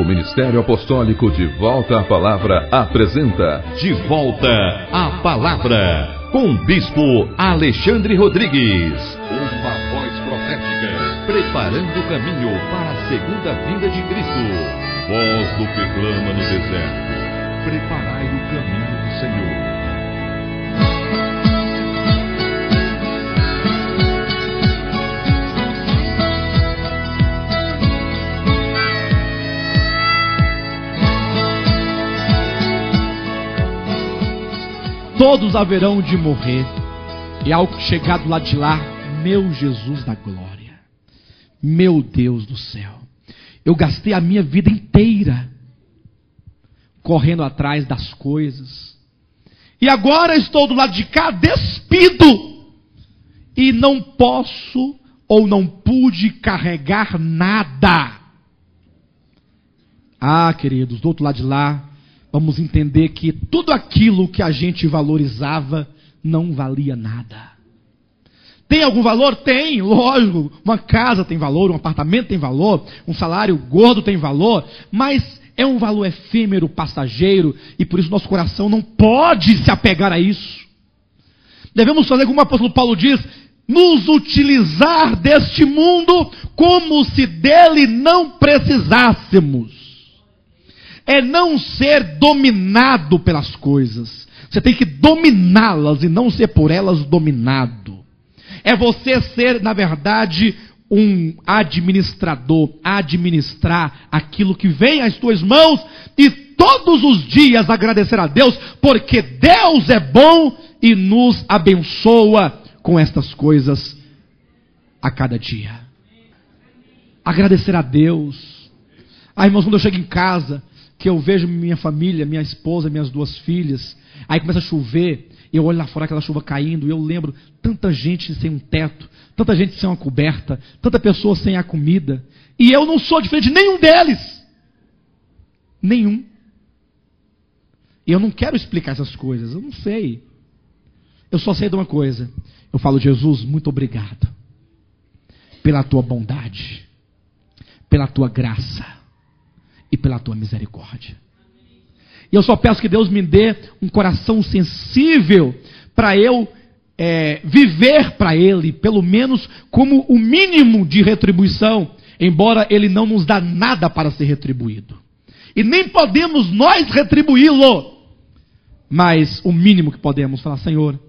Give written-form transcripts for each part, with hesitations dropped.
O Ministério Apostólico De Volta à Palavra apresenta De Volta à Palavra, com o Bispo Alexandre Rodrigues. Uma voz profética, preparando o caminho para a segunda vinda de Cristo. Voz do que clama no deserto, preparai o caminho do Senhor. Todos haverão de morrer, e ao chegar do lado de lá, meu Jesus da glória, meu Deus do céu, eu gastei a minha vida inteira correndo atrás das coisas, e agora estou do lado de cá despido, e não posso ou não pude carregar nada. Ah, queridos, do outro lado de lá, vamos entender que tudo aquilo que a gente valorizava não valia nada. Tem algum valor? Tem, lógico. Uma casa tem valor, um apartamento tem valor, um salário gordo tem valor, mas é um valor efêmero, passageiro, e por isso nosso coração não pode se apegar a isso. Devemos fazer como o apóstolo Paulo diz, nos utilizar deste mundo como se dele não precisássemos. É não ser dominado pelas coisas. Você tem que dominá-las e não ser por elas dominado. É você ser, na verdade, um administrador, administrar aquilo que vem às tuas mãos e todos os dias agradecer a Deus, porque Deus é bom e nos abençoa com estas coisas a cada dia. Agradecer a Deus. Ah, irmãos, quando eu chego em casa, que eu vejo minha família, minha esposa, minhas duas filhas, aí começa a chover, eu olho lá fora aquela chuva caindo, e eu lembro tanta gente sem um teto, tanta gente sem uma coberta, tanta pessoa sem a comida, e eu não sou diferente de nenhum deles. Nenhum. E eu não quero explicar essas coisas, eu não sei. Eu só sei de uma coisa, eu falo, Jesus, muito obrigado pela tua bondade, pela tua graça e pela tua misericórdia. E eu só peço que Deus me dê um coração sensível para eu viver para Ele, pelo menos como o mínimo de retribuição, embora Ele não nos dá nada para ser retribuído. E nem podemos nós retribuí-lo, mas o mínimo que podemos falar, Senhor,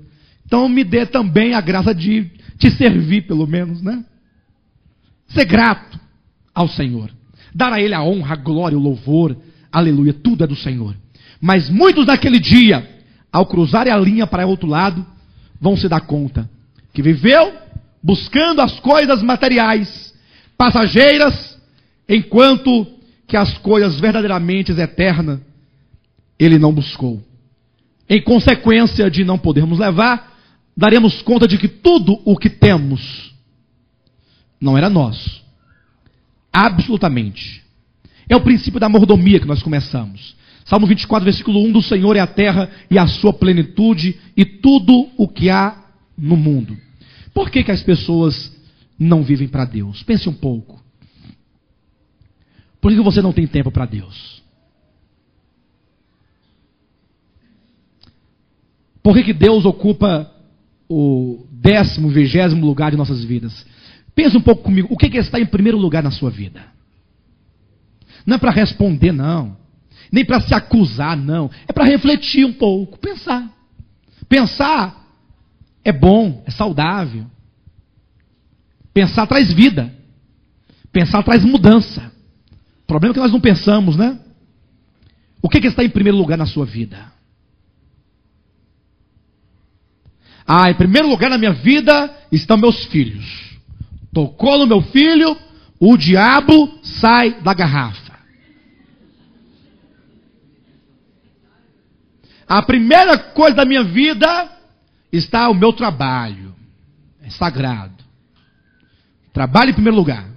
então me dê também a graça de te servir, pelo menos, né? Ser grato ao Senhor. Dar a Ele a honra, a glória, o louvor, aleluia, tudo é do Senhor. Mas muitos naquele dia, ao cruzarem a linha para o outro lado, vão se dar conta que viveu buscando as coisas materiais, passageiras, enquanto que as coisas verdadeiramente eternas, ele não buscou. Em consequência de não podermos levar, daremos conta de que tudo o que temos não era nosso. Absolutamente. É o princípio da mordomia que nós começamos. Salmo 24, versículo 1, do Senhor é a terra e a sua plenitude e tudo o que há no mundo. Por que as pessoas não vivem para Deus? Pense um pouco. Por que você não tem tempo para Deus? Por que Deus ocupa o 10º, 20º lugar de nossas vidas? Pense um pouco comigo, o que está em primeiro lugar na sua vida? Não é para responder, não. Nem para se acusar, não. É para refletir um pouco, pensar. Pensar é bom, é saudável. Pensar traz vida. Pensar traz mudança. O problema é que nós não pensamos, né? O que está em primeiro lugar na sua vida? Ah, em primeiro lugar na minha vida estão meus filhos. Tocou no meu filho, o diabo sai da garrafa. A primeira coisa da minha vida está o meu trabalho. É sagrado. Trabalho em primeiro lugar.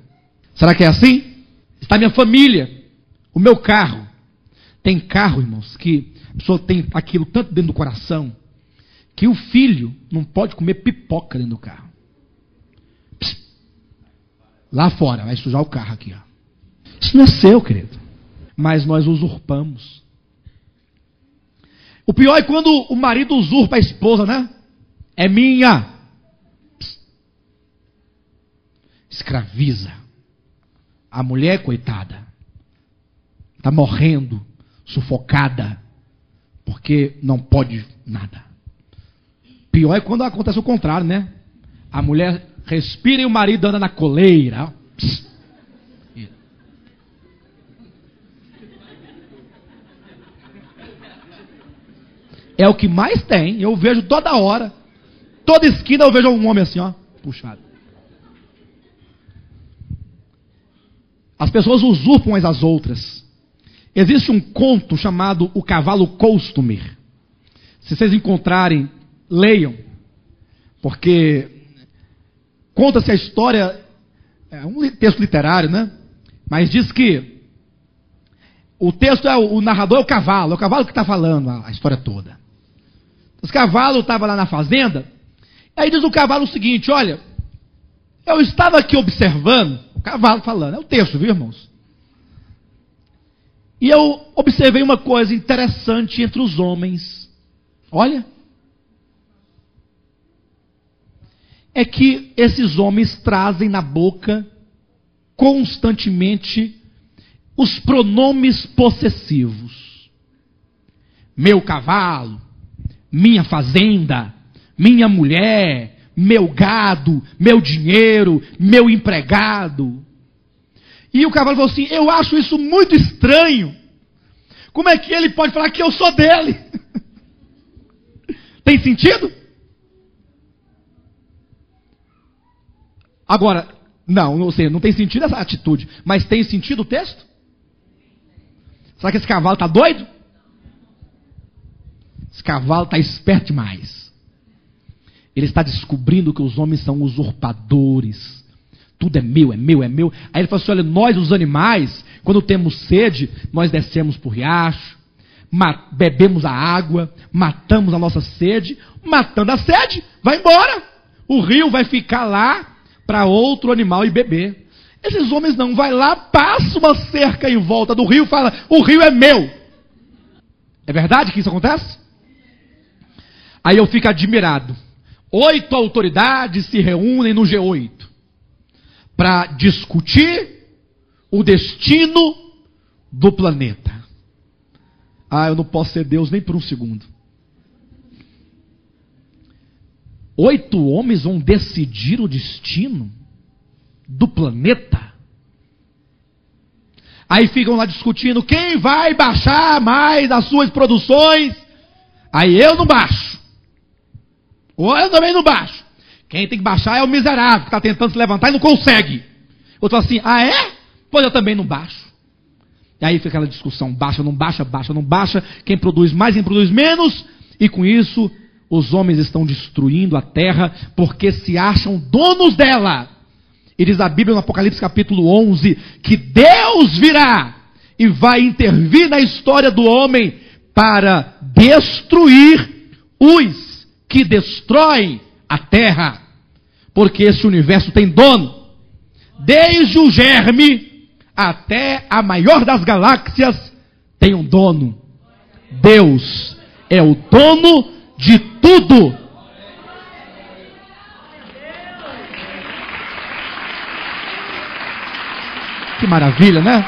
Será que é assim? Está a minha família, o meu carro. Tem carro, irmãos, que a pessoa tem aquilo tanto dentro do coração, que o filho não pode comer pipoca dentro do carro. Lá fora, vai sujar o carro aqui, ó. Isso não é seu, querido. mas nós usurpamos. O pior é quando o marido usurpa a esposa, né? É minha. Psst. Escraviza. A mulher, coitada, está morrendo, sufocada, porque não pode nada. Pior é quando acontece o contrário, né? A mulher respira e o marido anda na coleira. Psst. É o que mais tem. Eu vejo toda hora. Toda esquina eu vejo um homem assim, ó, puxado. As pessoas usurpam umas às outras. Existe um conto chamado O Cavalo Costumer. Se vocês encontrarem, leiam. Porque conta-se a história, é um texto literário, né? Mas diz que o texto o narrador é o cavalo que está falando a história toda. Os cavalos estavam lá na fazenda, aí diz o cavalo o seguinte: olha, eu estava aqui observando, o cavalo falando, é o texto, viu, irmãos? E eu observei uma coisa interessante entre os homens. Olha, é que esses homens trazem na boca constantemente os pronomes possessivos. Meu cavalo, minha fazenda, minha mulher, meu gado, meu dinheiro, meu empregado. E o cavalo falou assim: eu acho isso muito estranho. Como é que ele pode falar que eu sou dele? Tem sentido? Agora, não tem sentido essa atitude, mas tem sentido o texto? Será que esse cavalo está doido? Esse cavalo está esperto demais. Ele está descobrindo que os homens são usurpadores. Tudo é meu, é meu, é meu. Aí ele falou assim: olha, nós os animais, quando temos sede, nós descemos para o riacho, bebemos a água, matamos a nossa sede. Matando a sede, vai embora. O rio vai ficar lá para outro animal ir beber. Esses homens não, vai lá, passa uma cerca em volta do rio e fala: o rio é meu. É verdade que isso acontece? Aí eu fico admirado. 8 autoridades se reúnem no G8 para discutir o destino do planeta. Eu não posso ser Deus nem por um segundo. 8 homens vão decidir o destino do planeta. Aí ficam lá discutindo quem vai baixar mais as suas produções. Aí eu não baixo. Ou eu também não baixo. Quem tem que baixar é o miserável, que está tentando se levantar e não consegue. Outro assim: é? Pois eu também não baixo. E aí fica aquela discussão: baixa, não baixa, baixa, não baixa. Quem produz mais, quem produz menos. E com isso, os homens estão destruindo a terra, porque se acham donos dela. E diz a Bíblia no Apocalipse capítulo 11, que Deus virá e vai intervir na história do homem para destruir os que destroem a terra. Porque esse universo tem dono. Desde o germe até a maior das galáxias tem um dono. Deus é o dono de tudo. Que maravilha, né?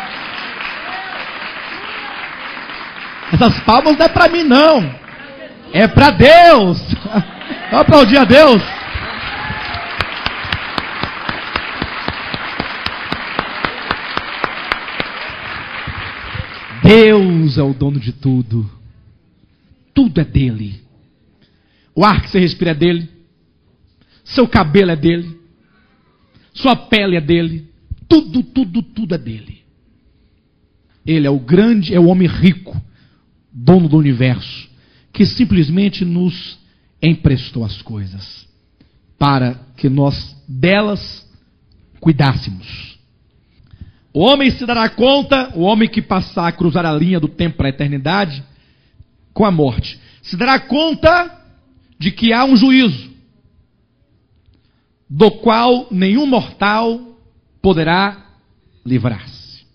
Essas palmas não é para mim, não. É para Deus. Vamos aplaudir a Deus. Deus é o dono de tudo. Tudo é dele. O ar que você respira é dele. Seu cabelo é dele. Sua pele é dele. Tudo, tudo, tudo é dele. Ele é o grande, é o homem rico, dono do universo, que simplesmente nos emprestou as coisas para que nós delas cuidássemos. O homem se dará conta, o homem que passar a cruzar a linha do tempo para a eternidade com a morte, se dará conta de que há um juízo do qual nenhum mortal poderá livrar-se.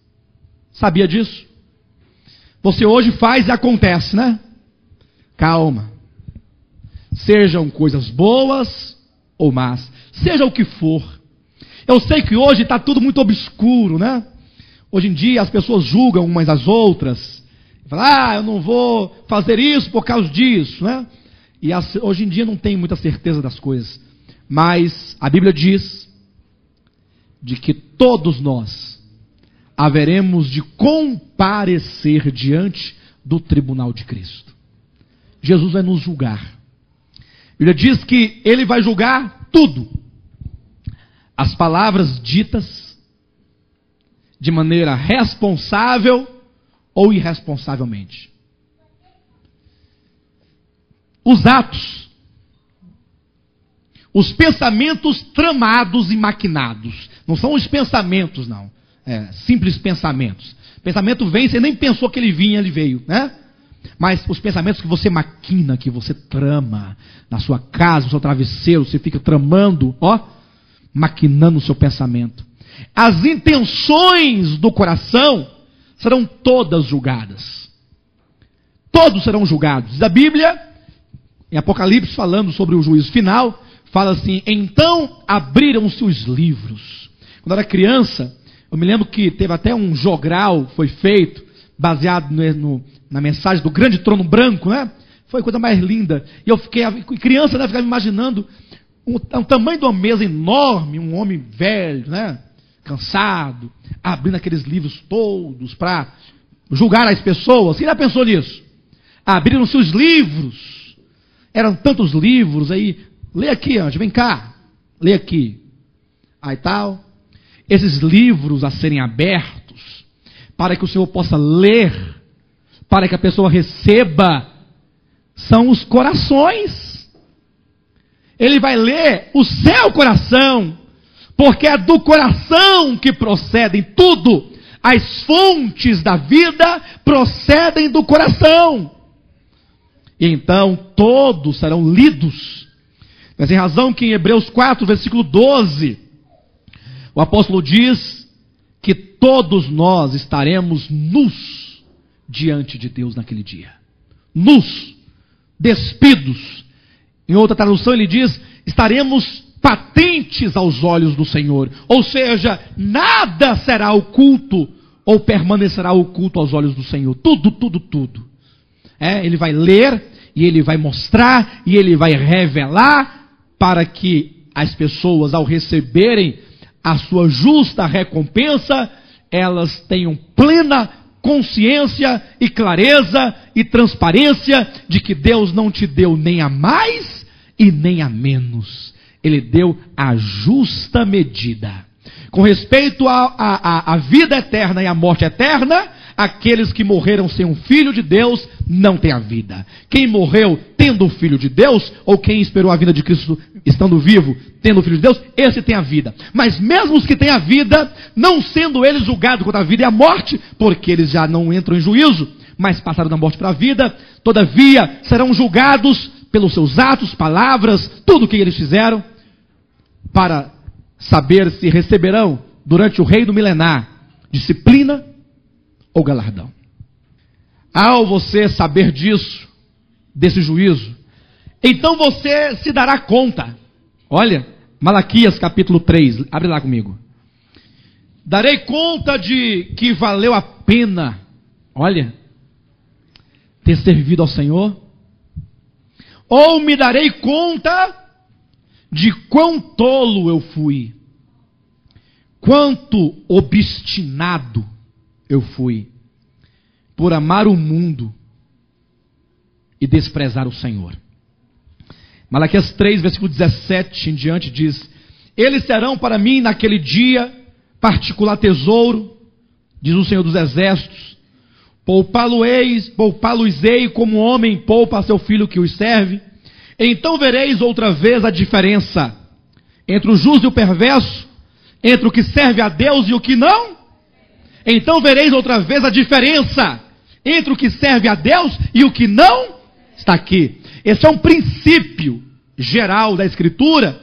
Sabia disso? você hoje faz e acontece, né? Calma. Sejam coisas boas ou más, seja o que for. Eu sei que hoje está tudo muito obscuro, né? Hoje em dia as pessoas julgam umas às outras. Falam, eu não vou fazer isso por causa disso, né? E hoje em dia não tem muita certeza das coisas. Mas a Bíblia diz de que todos nós haveremos de comparecer diante do tribunal de Cristo. Jesus vai nos julgar. A Bíblia diz que Ele vai julgar tudo. As palavras ditas de maneira responsável ou irresponsavelmente. Os atos. Os pensamentos tramados e maquinados. Não são os pensamentos, não. Simples pensamentos. Pensamento vem, você nem pensou que ele vinha, ele veio, né? Mas os pensamentos que você maquina, que você trama na sua casa, no seu travesseiro, você fica tramando, maquinando o seu pensamento. As intenções do coração serão todas julgadas. Todos serão julgados. Diz a Bíblia, em Apocalipse, falando sobre o juízo final, fala assim, então abriram-se os livros. Quando eu era criança, eu me lembro que teve até um jogral, foi feito, baseado na mensagem do grande trono branco, né? Foi a coisa mais linda. E eu fiquei, criança, né? Ficava me imaginando o tamanho de uma mesa enorme, um homem velho, né? Cansado, abrindo aqueles livros todos para julgar as pessoas. Quem já pensou nisso? Abriram-se os livros. Eram tantos livros aí. Lê aqui, anjo, vem cá. Lê aqui. Aí tal. Esses livros a serem abertos para que o Senhor possa ler, para que a pessoa receba, são os corações. Ele vai ler o seu coração, porque é do coração que procedem tudo. As fontes da vida procedem do coração. E então todos serão lidos. Mas em razão que em Hebreus 4, versículo 12, o apóstolo diz que todos nós estaremos nus diante de Deus naquele dia. Nus, despidos. Em outra tradução ele diz, estaremos patentes aos olhos do Senhor. Ou seja, nada será oculto ou permanecerá oculto aos olhos do Senhor. Tudo, tudo, tudo. Ele vai ler e ele vai mostrar e ele vai revelar para que as pessoas, ao receberem a sua justa recompensa, elas tenham plena consciência e clareza e transparência de que Deus não te deu nem a mais e nem a menos. Ele deu a justa medida. Com respeito à vida eterna e à morte eterna, aqueles que morreram sem um filho de Deus não têm a vida. Quem morreu tendo o filho de Deus, ou quem esperou a vida de Cristo estando vivo, tendo o filho de Deus, esse tem a vida. Mas mesmo os que têm a vida, não sendo eles julgados contra a vida e a morte, porque eles já não entram em juízo, mas passaram da morte para a vida, todavia serão julgados pelos seus atos, palavras, tudo o que eles fizeram, para saber se receberão durante o reino milenar disciplina ou galardão. Ao você saber disso, desse juízo, então você se dará conta. Olha, Malaquias capítulo 3, abre lá comigo. Darei conta de que valeu a pena, olha, ter servido ao Senhor, ou me darei conta de quão tolo eu fui, quanto obstinado eu fui, por amar o mundo e desprezar o Senhor. Malaquias 3, versículo 17 em diante diz, eles serão para mim naquele dia particular tesouro, diz o Senhor dos Exércitos, poupá-los-ei como homem poupa a seu filho que os serve. Então vereis outra vez a diferença entre o justo e o perverso, entre o que serve a Deus e o que não. Então vereis outra vez a diferença entre o que serve a Deus e o que não. Está aqui. Esse é um princípio geral da Escritura.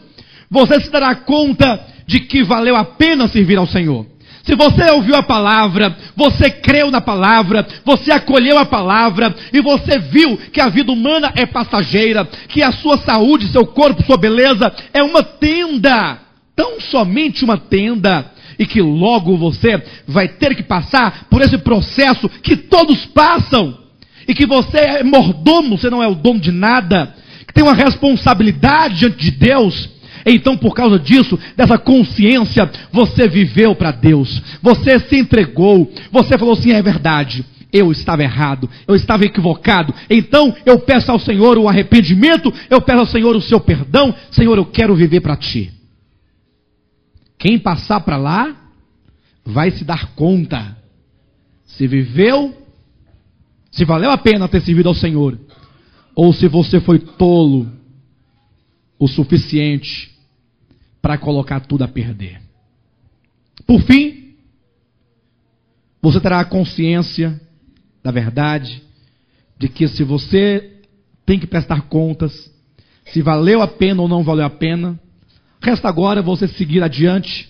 Você se dará conta de que valeu a pena servir ao Senhor. Se você ouviu a palavra, você creu na palavra, você acolheu a palavra e você viu que a vida humana é passageira, que a sua saúde, seu corpo, sua beleza é uma tenda, tão somente uma tenda, e que logo você vai ter que passar por esse processo que todos passam, e que você é mordomo, você não é o dono de nada, que tem uma responsabilidade diante de Deus. Então, por causa disso, dessa consciência, você viveu para Deus, você se entregou, você falou assim: é verdade, eu estava errado, eu estava equivocado, então eu peço ao Senhor o arrependimento, eu peço ao Senhor o seu perdão. Senhor, eu quero viver para Ti. Quem passar para lá, vai se dar conta, se viveu, se valeu a pena ter servido ao Senhor, ou se você foi tolo o suficiente para colocar tudo a perder. Por fim, você terá a consciência da verdade, de que se você tem que prestar contas, se valeu a pena ou não valeu a pena, resta agora você seguir adiante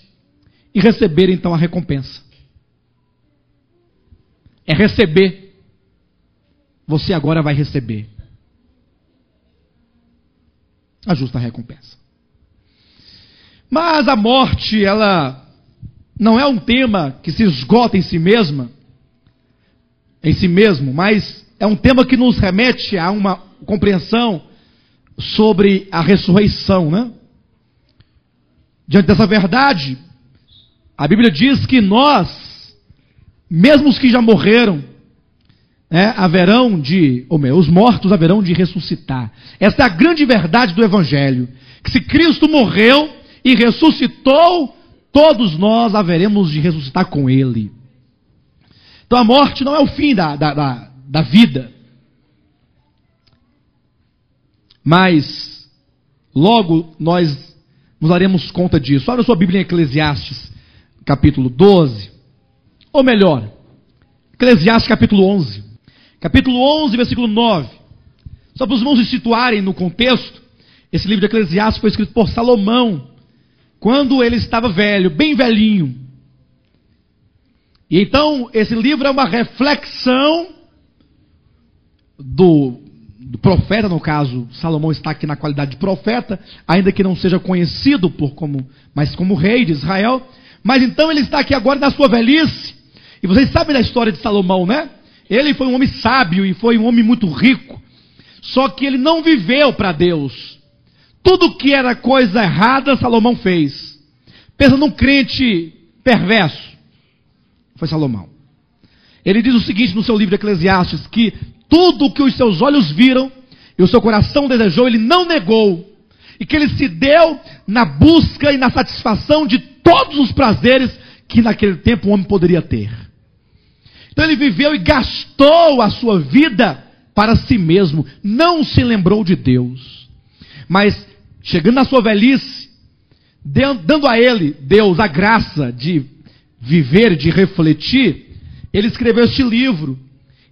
e receber então a recompensa. É receber. Você agora vai receber a justa recompensa. Mas a morte, ela não é um tema que se esgota em si mesmo, mas é um tema que nos remete a uma compreensão sobre a ressurreição, né? Diante dessa verdade, a Bíblia diz que nós, mesmo os que já morreram, os mortos haverão de ressuscitar. Essa é a grande verdade do Evangelho, que se Cristo morreu e ressuscitou, todos nós haveremos de ressuscitar com Ele. Então a morte não é o fim da vida, mas logo nós nos daremos conta disso. Olha a sua Bíblia em Eclesiastes, capítulo 12, ou melhor, Eclesiastes capítulo 11. Capítulo 11, versículo 9. Só para os irmãos se situarem no contexto, esse livro de Eclesiastes foi escrito por Salomão, quando ele estava velho, bem velhinho. E então, esse livro é uma reflexão do profeta, no caso, Salomão está aqui na qualidade de profeta, ainda que não seja conhecido mas como rei de Israel. Mas então ele está aqui agora na sua velhice. E vocês sabem da história de Salomão, né? Ele foi um homem sábio e foi um homem muito rico. Só que ele não viveu para Deus. Tudo que era coisa errada, Salomão fez. Pensa num crente perverso. Foi Salomão. Ele diz o seguinte no seu livro de Eclesiastes, que tudo o que os seus olhos viram e o seu coração desejou, ele não negou. E que ele se deu na busca e na satisfação de todos os prazeres que naquele tempo o homem poderia ter. Então ele viveu e gastou a sua vida para si mesmo, não se lembrou de Deus. Mas chegando na sua velhice, dando a ele, Deus, a graça de viver, de refletir, ele escreveu este livro.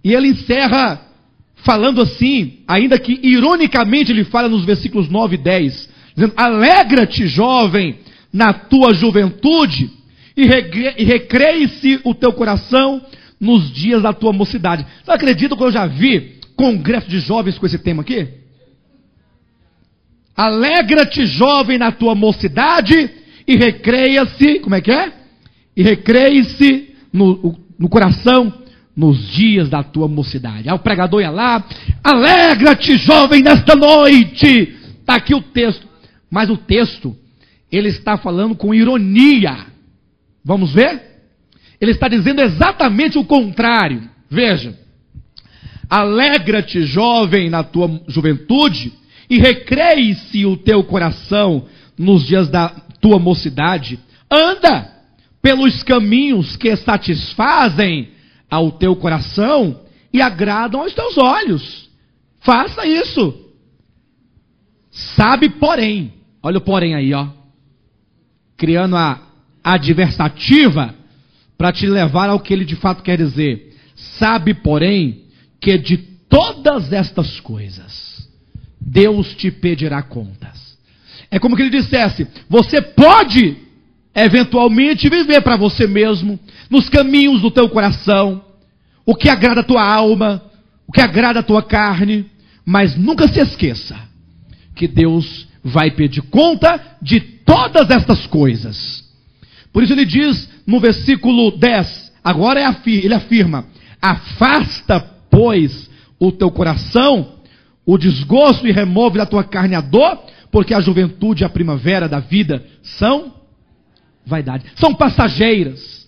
E ele encerra falando assim, ainda que ironicamente ele fala nos versículos 9 e 10, dizendo: alegra-te, jovem, na tua juventude, e recreie-se o teu coração nos dias da tua mocidade. Você acredita que eu já vi congresso de jovens com esse tema aqui? Alegra-te, jovem, na tua mocidade, e recreia-se, como é que é? E recreie-se no coração nos dias da tua mocidade. Aí o pregador ia lá: alegra-te, jovem, nesta noite. Está aqui o texto. Mas o texto, ele está falando com ironia. Vamos ver? Ele está dizendo exatamente o contrário. Veja: alegra-te, jovem, na tua juventude, e recreie-se o teu coração nos dias da tua mocidade. Anda pelos caminhos que satisfazem ao teu coração e agradam aos teus olhos. Faça isso. Sabe, porém, olha o porém aí, ó, criando a adversativa para te levar ao que ele de fato quer dizer. Sabe, porém, que de todas estas coisas Deus te pedirá contas. É como que ele dissesse: você pode eventualmente viver para você mesmo, nos caminhos do teu coração, o que agrada a tua alma, o que agrada a tua carne, mas nunca se esqueça que Deus vai pedir conta de todas estas coisas. Por isso ele diz no versículo 10, agora ele afirma: afasta, pois, o teu coração, o desgosto, e remove da tua carne a dor, porque a juventude e a primavera da vida são vaidade, são passageiras.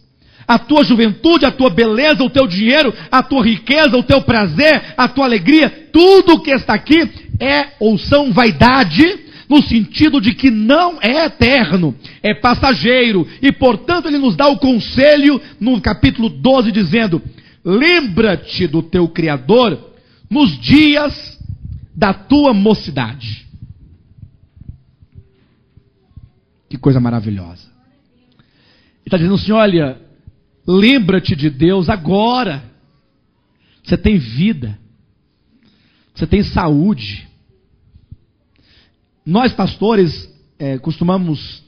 A tua juventude, a tua beleza, o teu dinheiro, a tua riqueza, o teu prazer, a tua alegria, tudo que está aqui é ou são vaidade, no sentido de que não é eterno, é passageiro. E portanto ele nos dá o conselho no capítulo 12, dizendo: lembra-te do teu Criador nos dias da tua mocidade. Que coisa maravilhosa. Ele está dizendo assim: olha, lembra-te de Deus agora. Você tem vida, você tem saúde. Nós pastores costumamos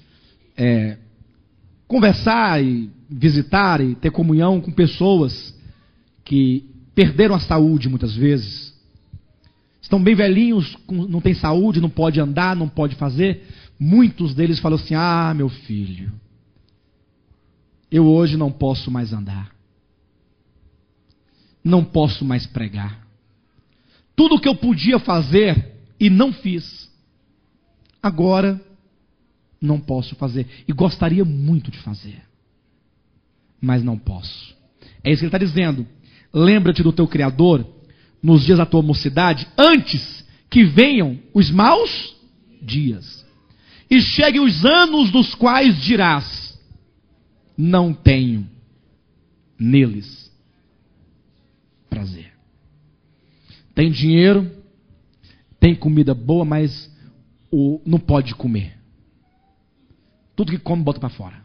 conversar e visitar e ter comunhão com pessoas que perderam a saúde muitas vezes. Estão bem velhinhos, não tem saúde, não pode andar, não pode fazer. Muitos deles falam assim: ah, meu filho, eu hoje não posso mais andar, não posso mais pregar. Tudo o que eu podia fazer e não fiz, agora não posso fazer. E gostaria muito de fazer, mas não posso. É isso que ele está dizendo. Lembra-te do teu Criador nos dias da tua mocidade, antes que venham os maus dias e cheguem os anos dos quais dirás: não tenho neles prazer. Tem dinheiro, tem comida boa, mas não pode comer. Tudo que come bota para fora.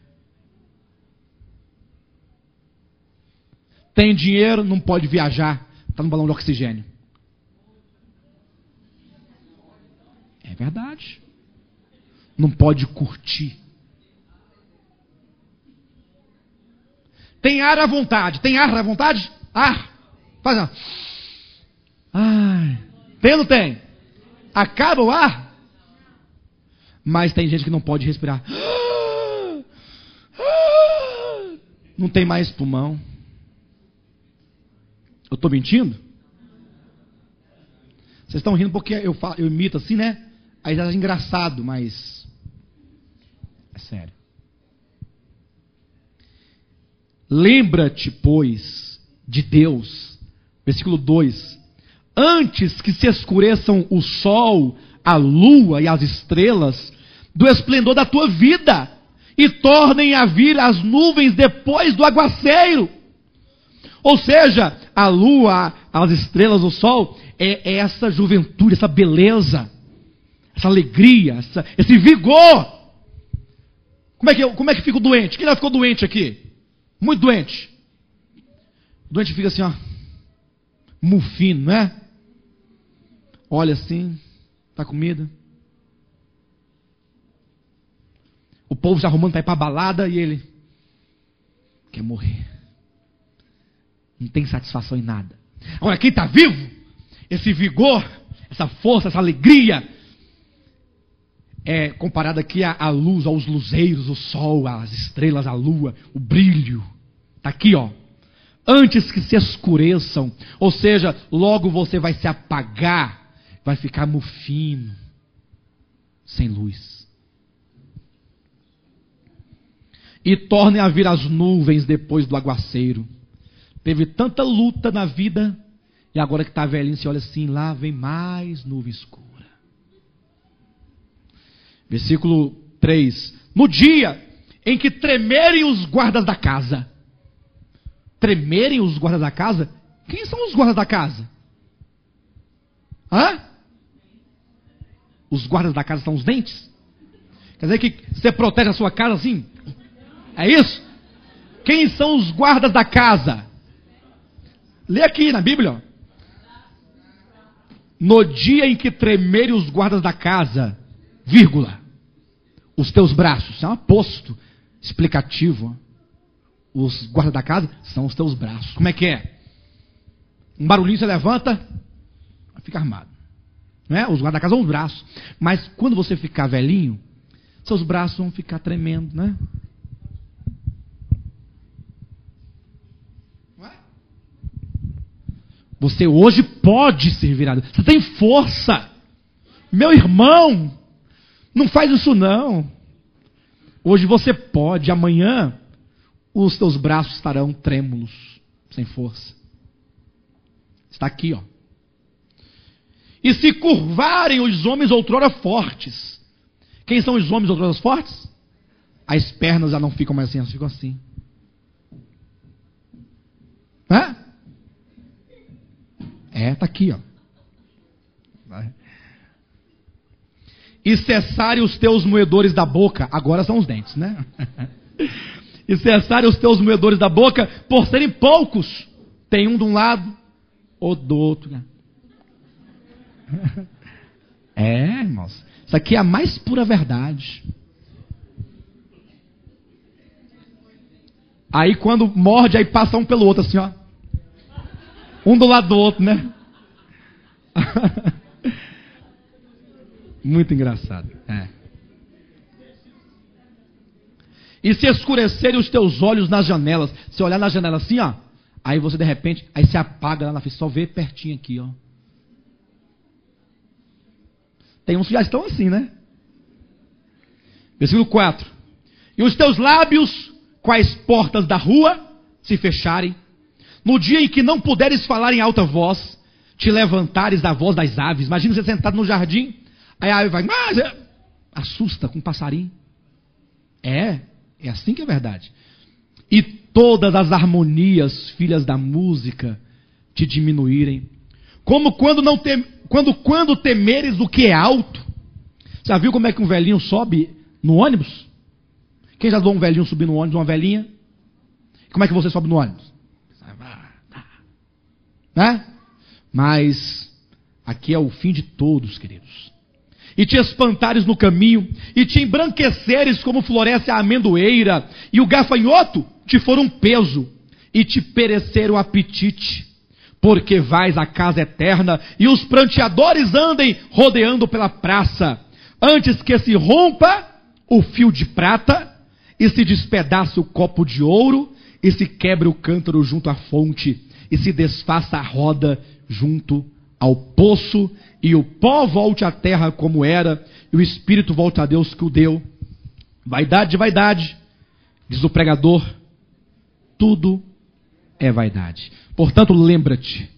Tem dinheiro, não pode viajar, está no balão de oxigênio. É verdade. Não pode curtir. Tem ar à vontade. Tem ar à vontade? Ar. Faz uma. Ai. Tem ou não tem? Acaba o ar? Mas tem gente que não pode respirar. Não tem mais pulmão. Eu estou mentindo? Vocês estão rindo porque eu imito assim, né? Aí já é engraçado, mas é sério. Lembra-te, pois, de Deus. Versículo 2. Antes que se escureçam o sol, a lua e as estrelas, do esplendor da tua vida, e tornem a vir as nuvens depois do aguaceiro. Ou seja, a lua, as estrelas, o sol, é essa juventude, essa beleza, essa alegria, esse vigor. Como é que fica o doente? Quem já ficou doente aqui? Muito doente. O doente fica assim, ó, mufino, não é? Olha assim, tá comida. O povo se arrumando para ir para a balada e ele quer morrer. Não tem satisfação em nada. Agora, quem está vivo, esse vigor, essa força, essa alegria, é comparado aqui à luz, aos luzeiros, o sol, as estrelas, a lua, o brilho. Está aqui, ó. Antes que se escureçam, ou seja, logo você vai se apagar, vai ficar mufino, sem luz. E tornem a vir as nuvens depois do aguaceiro. Teve tanta luta na vida, e agora que está velhinho, você olha assim, lá vem mais nuvem escura. Versículo 3. No dia em que tremerem os guardas da casa. Tremerem os guardas da casa? Quem são os guardas da casa? Hã? Os guardas da casa são os dentes? Quer dizer que você protege a sua casa assim? É isso? Quem são os guardas da casa? Lê aqui na Bíblia. Ó. No dia em que tremerem os guardas da casa, vírgula, os teus braços. É um aposto. explicativo. Os guardas da casa são os teus braços. Como é que é? Um barulhinho você levanta, fica armado. Não é? Os guardas da casa são os braços. Mas quando você ficar velhinho, seus braços vão ficar tremendo, né? Você hoje pode servir a Deus. Você tem força. Meu irmão, não faz isso não. Hoje você pode. Amanhã, os teus braços estarão trêmulos, sem força. Está aqui, ó. E se curvarem os homens outrora fortes. Quem são os homens outrora fortes? As pernas já não ficam mais assim, elas ficam assim. Hã? Está aqui, ó. Vai. E cessarem os teus moedores da boca. Agora são os dentes, né? E cessarem os teus moedores da boca, por serem poucos. Tem um de um lado, outro do outro, né? Irmãos. Isso aqui é a mais pura verdade. Aí quando morde, aí passa um pelo outro, assim, ó. Um do lado do outro, né? Muito engraçado. E se escurecerem os teus olhos nas janelas. Se olhar na janela assim, ó. Aí você de repente, aí se apaga lá na frente. Só vê pertinho aqui, ó. Tem uns que já estão assim, né? Versículo 4. E os teus lábios, quais portas da rua, se fecharem. No dia em que não puderes falar em alta voz, te levantares da voz das aves. Imagina você sentado no jardim, aí a ave vai, assusta com um passarinho. É assim que é verdade. E todas as harmonias, filhas da música, te diminuírem. Como quando temeres o que é alto. Já viu como é que um velhinho sobe no ônibus? Quem já viu um velhinho subir no ônibus, uma velhinha? Como é que você sobe no ônibus? Né? Mas aqui é o fim de todos, queridos. E te espantares no caminho, e te embranqueceres como floresce a amendoeira, e o gafanhoto te for um peso, e te perecer o apetite, porque vais à casa eterna, e os pranteadores andem rodeando pela praça, antes que se rompa o fio de prata, e se despedace o copo de ouro, e se quebre o cântaro junto à fonte, e se desfaça a roda junto ao poço, e o pó volte à terra como era, e o espírito volte a Deus que o deu. Vaidade de vaidade, diz o pregador, tudo é vaidade. Portanto, lembra-te,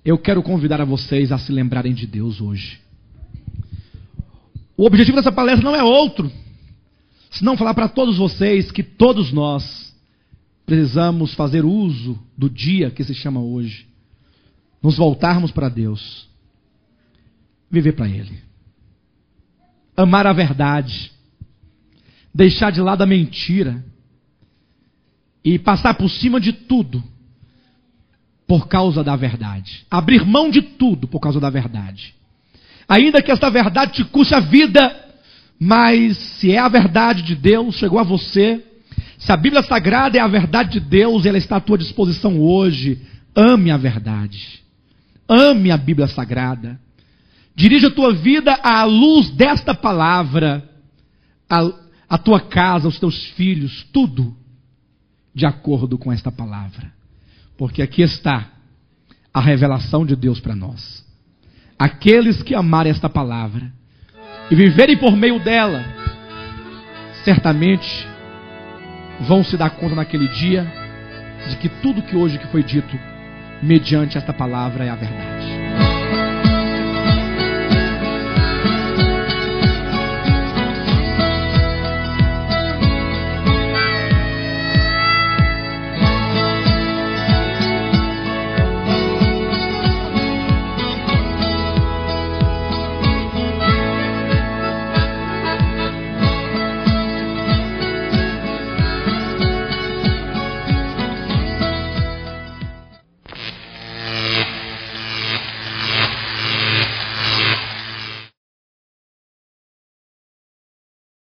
eu quero convidar a vocês a se lembrarem de Deus hoje. O objetivo dessa palestra não é outro, senão falar para todos vocês que todos nós precisamos fazer uso do dia que se chama hoje. Nos voltarmos para Deus. Viver para Ele. Amar a verdade. Deixar de lado a mentira. E passar por cima de tudo por causa da verdade. Abrir mão de tudo por causa da verdade. Ainda que esta verdade te custe a vida, mas se é a verdade de Deus, chegou a você. Se a Bíblia Sagrada é a verdade de Deus, ela está à tua disposição hoje. Ame a verdade. Ame a Bíblia Sagrada. Dirija a tua vida à luz desta palavra. A tua casa, os teus filhos, tudo de acordo com esta palavra. Porque aqui está a revelação de Deus para nós. Aqueles que amarem esta palavra e viverem por meio dela, certamente vão se dar conta naquele dia de que tudo que hoje que foi dito mediante esta palavra é a verdade.